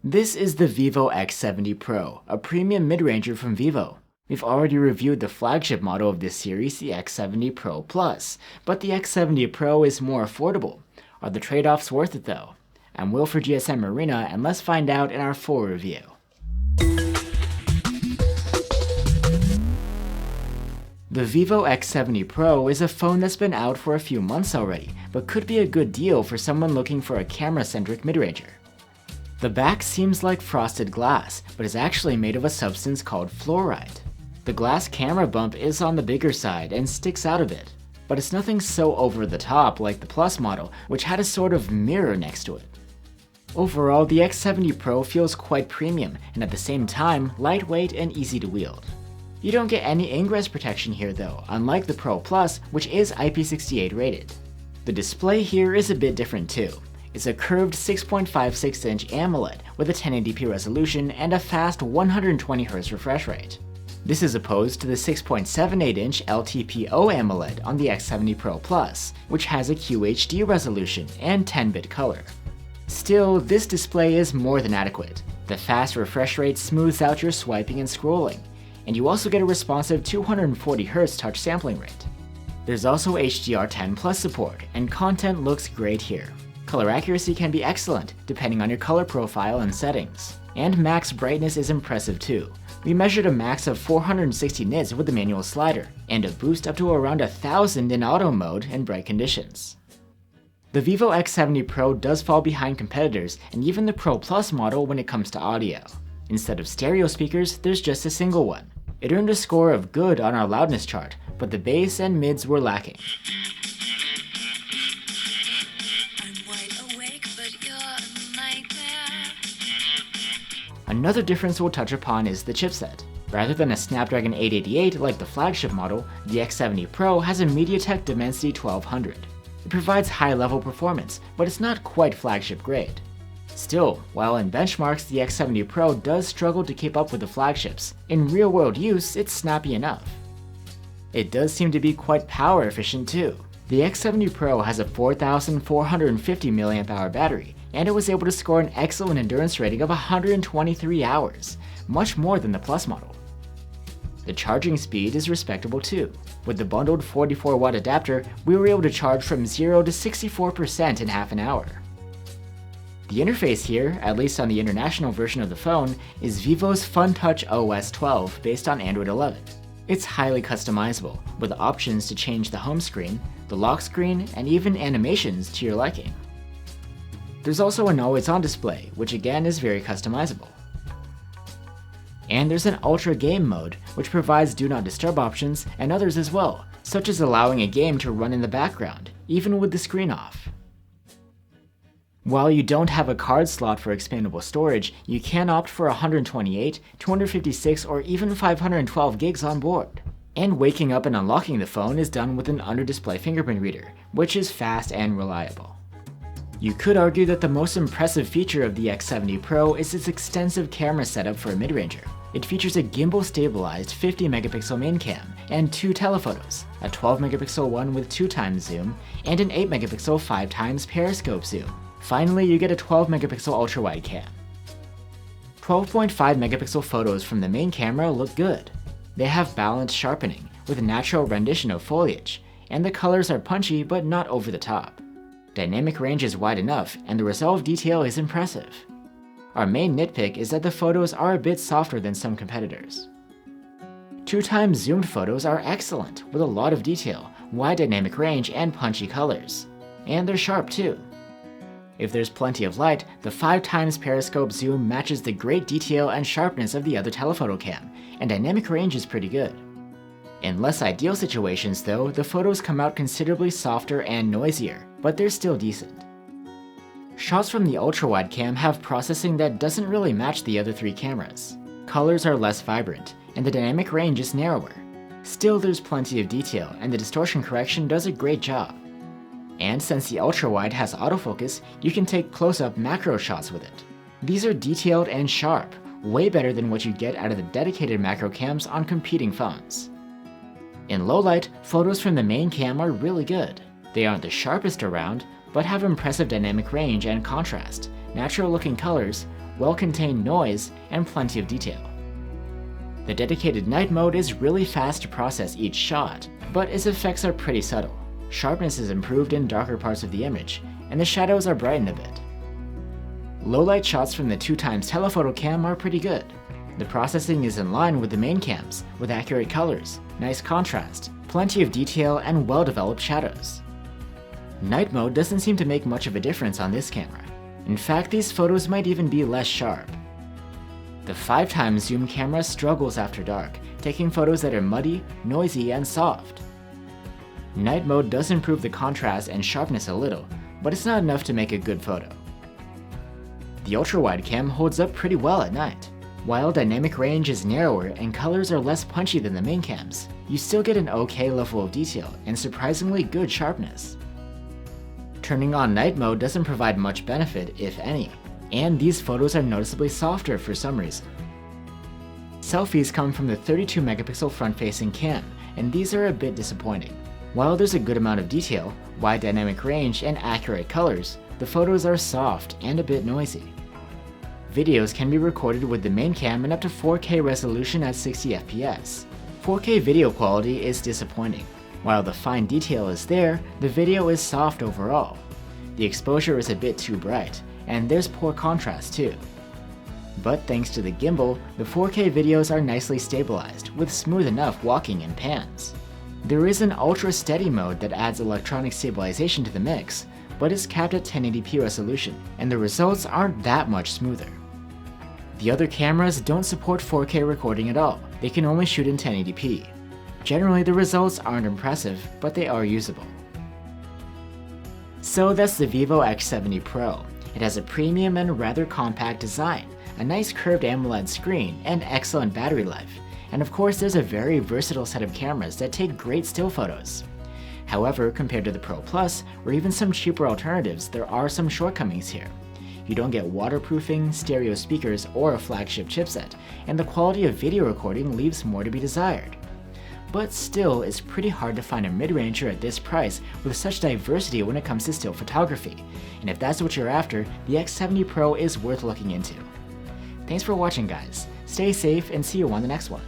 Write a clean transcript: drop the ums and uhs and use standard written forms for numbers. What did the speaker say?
This is the vivo X70 Pro, a premium mid-ranger from Vivo. We've already reviewed the flagship model of this series, the X70 Pro Plus, but the X70 Pro is more affordable. Are the trade-offs worth it though? I'm Will for GSM Arena, and let's find out in our full review. The vivo X70 Pro is a phone that's been out for a few months already, but could be a good deal for someone looking for a camera-centric mid-ranger. The back seems like frosted glass, but is actually made of a substance called fluoride. The glass camera bump is on the bigger side and sticks out a bit, but it's nothing so over the top like the Plus model, which had a sort of mirror next to it. Overall, the X70 Pro feels quite premium, and at the same time, lightweight and easy to wield. You don't get any ingress protection here though, unlike the Pro Plus, which is IP68 rated. The display here is a bit different too. It's a curved 6.56-inch AMOLED with a 1080p resolution and a fast 120Hz refresh rate. This is opposed to the 6.78-inch LTPO AMOLED on the X70 Pro Plus, which has a QHD resolution and 10-bit color. Still, this display is more than adequate. The fast refresh rate smooths out your swiping and scrolling, and you also get a responsive 240Hz touch sampling rate. There's also HDR10+ support, and content looks great here. Color accuracy can be excellent, depending on your color profile and settings. And max brightness is impressive too. We measured a max of 460 nits with the manual slider, and a boost up to around 1000 in auto mode in bright conditions. The vivo X70 Pro does fall behind competitors and even the Pro Plus model when it comes to audio. Instead of stereo speakers, there's just a single one. It earned a score of good on our loudness chart, but the bass and mids were lacking. Another difference we'll touch upon is the chipset. Rather than a Snapdragon 888 like the flagship model, the X70 Pro has a MediaTek Dimensity 1200. It provides high-level performance, but it's not quite flagship grade. Still, while in benchmarks the X70 Pro does struggle to keep up with the flagships, in real-world use it's snappy enough. It does seem to be quite power efficient too. The X70 Pro has a 4450 mAh battery, and it was able to score an excellent endurance rating of 123 hours, much more than the Plus model. The charging speed is respectable too. With the bundled 44-watt adapter, we were able to charge from 0 to 64% in half an hour. The interface here, at least on the international version of the phone, is Vivo's FunTouch OS 12 based on Android 11. It's highly customizable, with options to change the home screen, the lock screen, and even animations to your liking. There's also an always-on display, which again is very customizable. And there's an Ultra Game mode, which provides Do Not Disturb options and others as well, such as allowing a game to run in the background, even with the screen off. While you don't have a card slot for expandable storage, you can opt for 128, 256, or even 512 gigs on board. And waking up and unlocking the phone is done with an under-display fingerprint reader, which is fast and reliable. You could argue that the most impressive feature of the X70 Pro is its extensive camera setup for a mid-ranger. It features a gimbal-stabilized 50-megapixel main cam and two telephotos, a 12-megapixel one with 2x zoom, and an 8-megapixel 5x periscope zoom. Finally, you get a 12-megapixel ultra-wide cam. 12.5-megapixel photos from the main camera look good. They have balanced sharpening, with a natural rendition of foliage, and the colors are punchy but not over the top. Dynamic range is wide enough, and the resolve detail is impressive. Our main nitpick is that the photos are a bit softer than some competitors. 2x zoomed photos are excellent, with a lot of detail, wide dynamic range, and punchy colors. And they're sharp too. If there's plenty of light, the 5x periscope zoom matches the great detail and sharpness of the other telephoto cam, and dynamic range is pretty good. In less ideal situations though, the photos come out considerably softer and noisier, but they're still decent. Shots from the ultra-wide cam have processing that doesn't really match the other three cameras. Colors are less vibrant, and the dynamic range is narrower. Still, there's plenty of detail, and the distortion correction does a great job. And since the ultra-wide has autofocus, you can take close-up macro shots with it. These are detailed and sharp, way better than what you get out of the dedicated macro cams on competing phones. In low light, photos from the main cam are really good. They aren't the sharpest around, but have impressive dynamic range and contrast, natural looking colors, well-contained noise, and plenty of detail. The dedicated night mode is really fast to process each shot, but its effects are pretty subtle. Sharpness is improved in darker parts of the image, and the shadows are brightened a bit. Low-light shots from the 2x telephoto cam are pretty good. The processing is in line with the main cams, with accurate colors, nice contrast, plenty of detail, and well-developed shadows. Night mode doesn't seem to make much of a difference on this camera. In fact, these photos might even be less sharp. The 5x zoom camera struggles after dark, taking photos that are muddy, noisy, and soft. Night mode does improve the contrast and sharpness a little, but it's not enough to make a good photo. The ultra-wide cam holds up pretty well at night. While dynamic range is narrower and colors are less punchy than the main cams, you still get an okay level of detail and surprisingly good sharpness. Turning on night mode doesn't provide much benefit, if any, and these photos are noticeably softer for some reason. Selfies come from the 32 megapixel front-facing cam, and these are a bit disappointing. While there's a good amount of detail, wide dynamic range, and accurate colors, the photos are soft and a bit noisy. Videos can be recorded with the main cam in up to 4K resolution at 60 FPS. 4K video quality is disappointing. While the fine detail is there, the video is soft overall. The exposure is a bit too bright, and there's poor contrast too. But thanks to the gimbal, the 4K videos are nicely stabilized, with smooth enough walking and pans. There is an ultra steady mode that adds electronic stabilization to the mix, but is capped at 1080p resolution, and the results aren't that much smoother. The other cameras don't support 4K recording at all, they can only shoot in 1080p. Generally, the results aren't impressive, but they are usable. So that's the Vivo X70 Pro. It has a premium and rather compact design, a nice curved AMOLED screen, and excellent battery life. And of course, there's a very versatile set of cameras that take great still photos. However, compared to the Pro Plus, or even some cheaper alternatives, there are some shortcomings here. You don't get waterproofing, stereo speakers, or a flagship chipset, and the quality of video recording leaves more to be desired. But still, it's pretty hard to find a mid-ranger at this price with such diversity when it comes to still photography, and if that's what you're after, the X70 Pro is worth looking into. Thanks for watching, guys. Stay safe and see you on the next one.